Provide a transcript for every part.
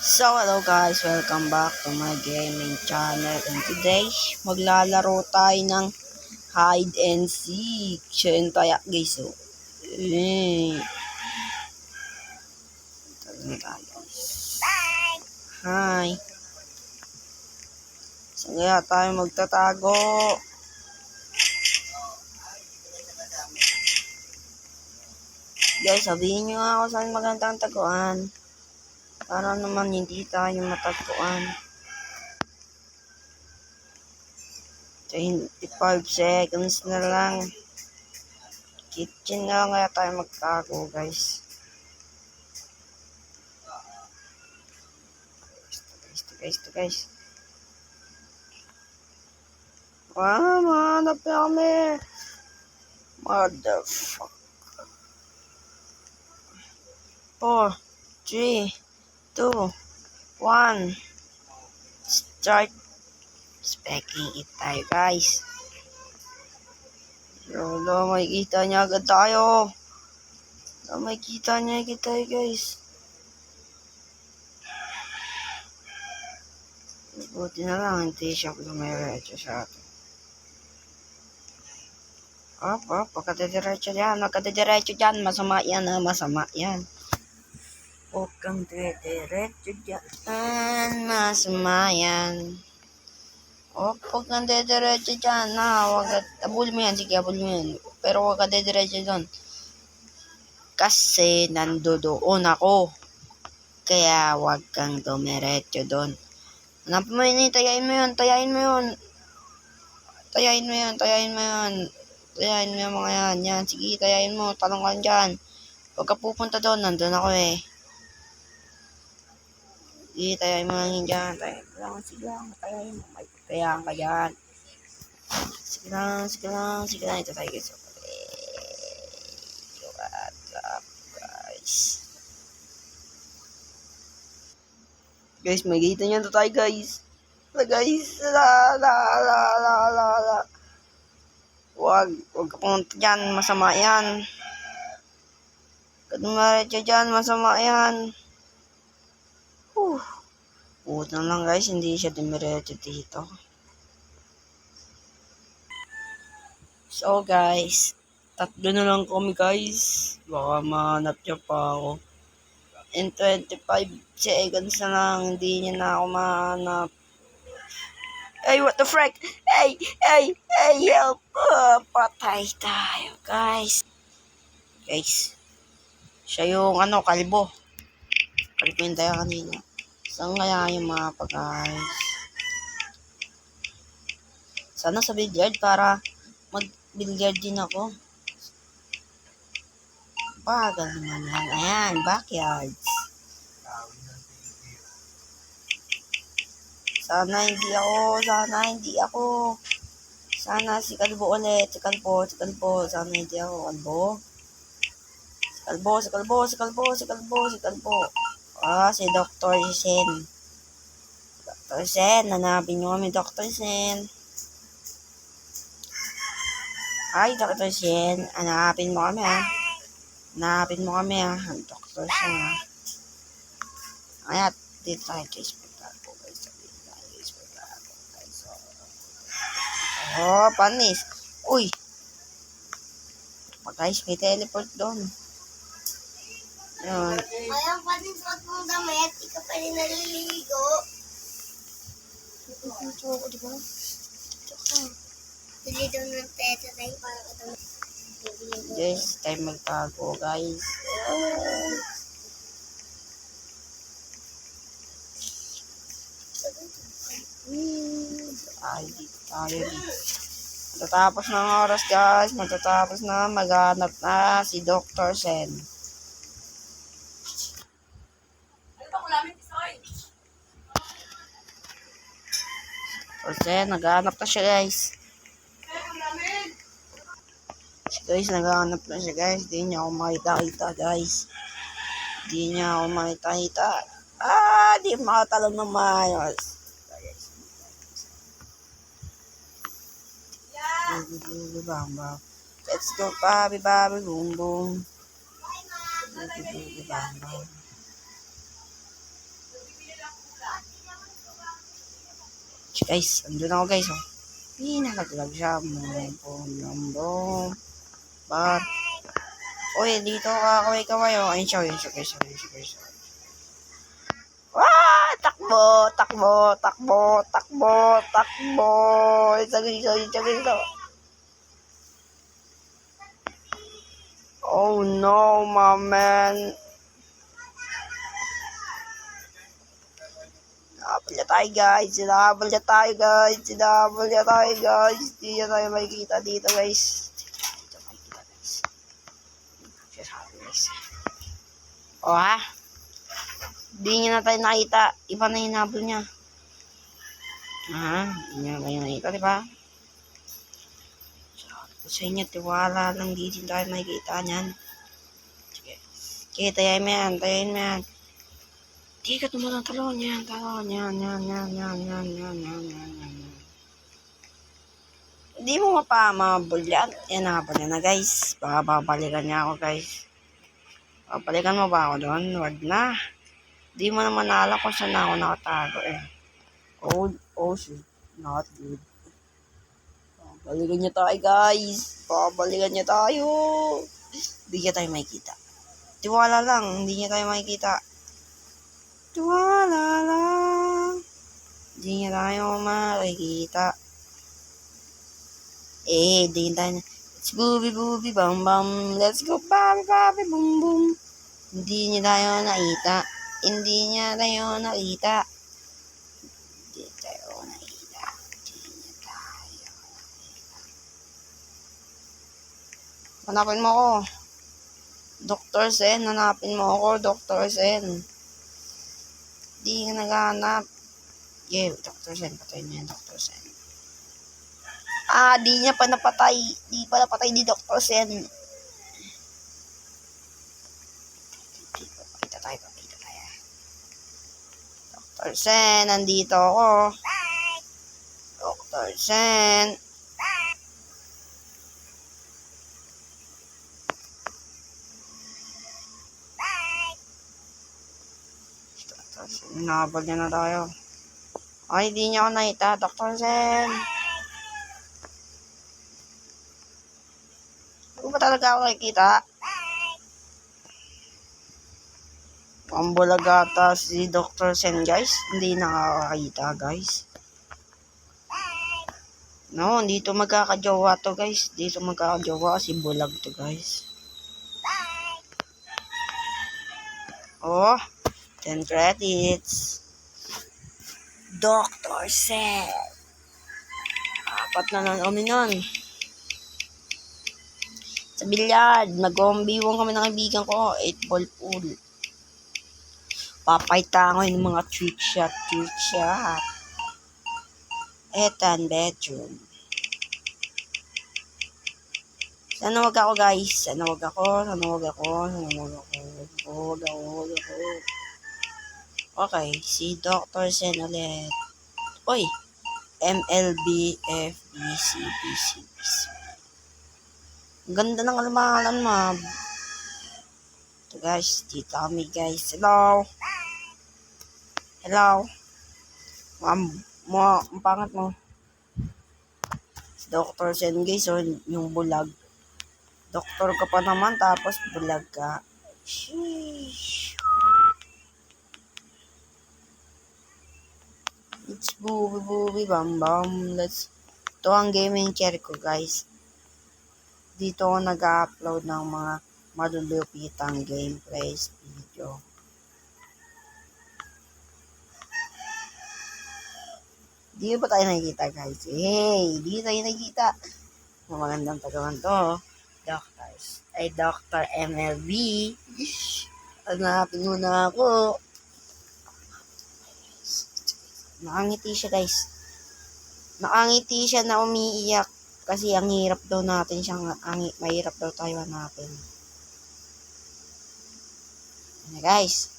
So hello guys, welcome back to my gaming channel, and today maglalaro tayo ng hide and seek. Siya yung tayak guys. So, hi. Saan kaya tayo magtatago? Guys, sabihin nyo nga ako saan magandang taguan. Para naman hindi tayo matagpuan. 25 seconds na lang. Kitchen na lang kaya tayo magtago guys. Guys. Mahanap na kami. Motherfucker. 4, 3, 2, 1. Start specking it tayo guys. Lolo, makikita niya agad tayo. Makikita niya agad tayo guys. Buti na lang hindi siya lumiretso sa atin. Pagkadidiretso dyan, masama yan masama yan. Huwag kang didiretso dyan, masama yan. Huwag kang didiretso dyan, abul mo yan, sige abul mo yan. Pero huwag kang didiretso dyan. Kasi nandoon ako. Kaya huwag kang dumiretso doon. Hanap mo yun, tayain mo yun mga yan. Sige, tayain mo, talong ka dyan. Huwag ka pupunta doon, nandun ako eh. Sige, tayain mo lang dyan. Sige lang, tayain mo. May tayain ka dyan. Sige lang. Ito tayo guys. What's up, guys? Guys, may gita niyan to tayo guys. Guys, Huwag ka pumunta dyan, masama yan. Kadungaretso dyan, masama yan. Puto lang guys, hindi siya dumiretso dito. So guys, 3 na lang kami guys. Baka mahanap niya pa ako. In 25 seconds na lang, hindi niya na ako mahanap. Hey, what the frick? Hey, help! Patay tayo, guys. Guys, siya yung kalbo. Kalbo yung tayo kanina. Saan kaya yung mapa, guys? Sana sa billiard para mag-billiard din ako. Bagal naman yan. Ayan, backyards. Sana hindi ako. Sana si Kalbo ulit. Si Kalbo. Sana hindi ako. Si Kalbo. Si Dr. Sen. Dr. Sen, nanapin nyo kami, Dr. Sen. Hi, Dr. Sen. Hanapin mo kami, Dr. Sen, Ayan, dito tayo, guys. Panis. Uy. Guys, may teleport doon. Ayan. Ayaw pa din suot mong damit. Ikaw pa rin naliligo. Ito ako, diba? Bili daw ng tete tayo para katulog. Guys, tayo magtago, guys. Dito tayo. Matatapos na ang oras, guys. Maghanap na si Dr. Sen. Dr. Sen, naghahanap na siya, guys. Naghahanap na siya, guys. Di niya ako makita, guys. Di makatalong ng maayos. Let's go, baby, boom, boom. Guys, andun ako guys, oh. Pinalaglag siya. Boom. Bar. Uy, dito ka, kaway, oh. Ayun siya, guys. Ah! Takbo. Isa. Oh no, my man. Sinahabol niya tayo, guys. Hindi niya tayo makikita dito, guys. O, ha? Hindi niya na tayo nakita. Iba na hinabol niya. Hindi niya tayo nakita, di ba? Sa inyo, tiwala lang. Di din tayo makikita niyan. Sige. Okay, tayayin mo yan. Di ka tumalang talon yan. Hindi mo mapamabol yan. Yan, habol yan na, guys. Baka babalikan niya ako, guys. Babalikan mo ba ako doon? Wag na. Di mo naman alam kung saan ako nakatago, eh. Oh, shit. Not good. Babalikan niya tayo, guys. Hindi niya tayo makikita. Tiwala lang. Hindi niya tayo makikita. Hindi niya tayo makikita. Di tayo. Let's booby, bam. Let's go, babi, boom. Hindi niya tayo nakita. Hanapin mo ako. Dr. Sen, hanapin mo ako, Dr. Sen. Di ka naghahanap. Yeah, Dr. Sen, patayin mo yan, Dr. Sen. Di niya pa napatay. Di pa napatay ni Dr. Sen. Pakita tayo. Dr. Sen, nandito ako. Dr. Sen. Nabal niya na tayo. Ay, di niya ako nakita, Dr. Sen. Hindi ba talaga ako nakikita? Pambulagata si Dr. Sen, guys. Hindi nakakakita, guys. No, dito magkakajowa to, guys. Dito magkakajowa si bulag to, guys. Oh, 10 credits. Dr. Sen. 4 na lang kami nun. Sa bilyard, nag-ombiwang kami ng kaibigan ko. 8 ball pool. Papayta ko yung mga trick shot. Etan bedroom. Sana wag ako, guys. Sana wag ako. Okay, si Dr. Sen ulit. Uy, MLB, FBC, BCBC. Ang ganda ng almahalan, ma'am. Ito, guys. Dito kami, guys. Hello. Ma'am, ang pangat mo. Si Dr. Sen, guys, yung bulag. Doktor ka pa naman, tapos bulag ka. Sheesh. It's booby, bam. Ito ang gaming chair ko, guys. Dito ako nag-upload ng mga malulupitang gameplays video. Di ba tayo nakikita, guys? Hey, di tayo nakikita. Magandang tagawan to. Dr. MLB. Hanapin mo na ako. Nakangiti siya, guys. Nakangiti siya na umiiyak. Kasi ang hirap daw natin siyang, mahirap daw tayo hanapin. Ano, guys?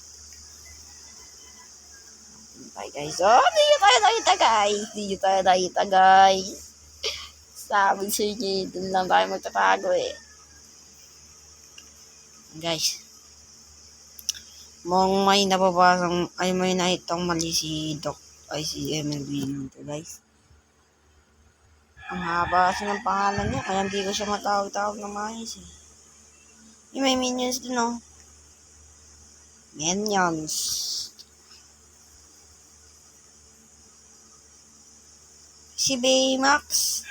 Bye, guys. Oh, di nyo tayo nakita, guys. Sabi sa inyo, dun lang tayo magtatago, eh. Guys. May nakitang mali si Ay, si MLB dito, guys. Ang haba kasi ng pangalan niya, kaya hindi ko siya matawag-tawag na maayos eh. Yung may minions dun, oh. Minions. Si Baymax.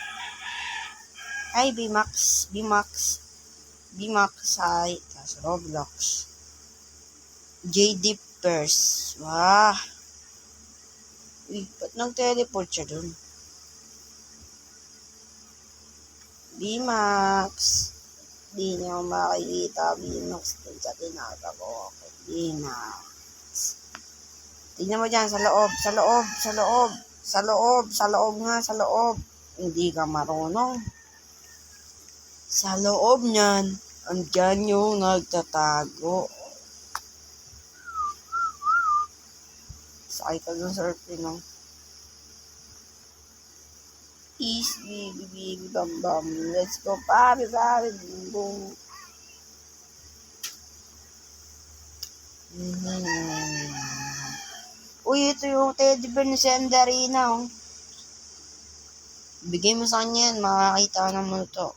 Hi, Baymax. Baymax. Baymax, hi. Tapos Roblox. JD Purse. Wah. Uy, ba't nag-teleport siya dun? Baymax. Di niya ako makikita. Baymax dun sa tinatago ako. Baymax. Tingnan mo dyan, sa loob, sa loob, sa loob, sa loob, sa loob nga, sa loob. Hindi ka marunong. Sa loob niyan, andyan yung nagtatago. Sakay ka dun sa airplane, no? East, baby, baby, bam, bam. Let's go, pare, pare, boom, boom. Uy, ito yung teddy bear ni Sendarina, oh. Bigay mo sa kanya yan, makakita naman ito.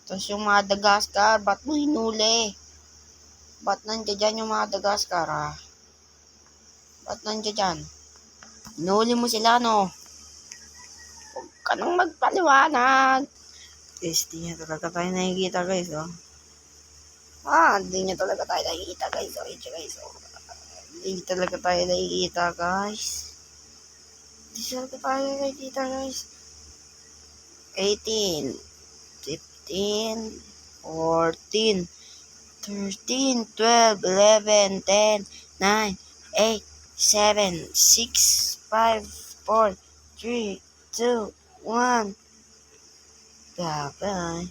Tapos yung Madagascar, ba't mo hinuli? Ba't nandiyan dyan yung Madagascar, ha? Ba't nandiyan dyan? Hinuli mo sila, no? Huwag ka nang magpaliwanag. Guys, di niya talaga tayo nakikita, guys, oh. Di niya talaga tayo nakikita, guys, oh. Ito, guys, oh. Hindi talaga tayo nakikita, guys. Hindi talaga tayo nakikita, guys. 18, 15, 14, 13, 12, 11, 10, 9, 8, 7, 6, 5, 4, 3, 2, 1. Bye-bye.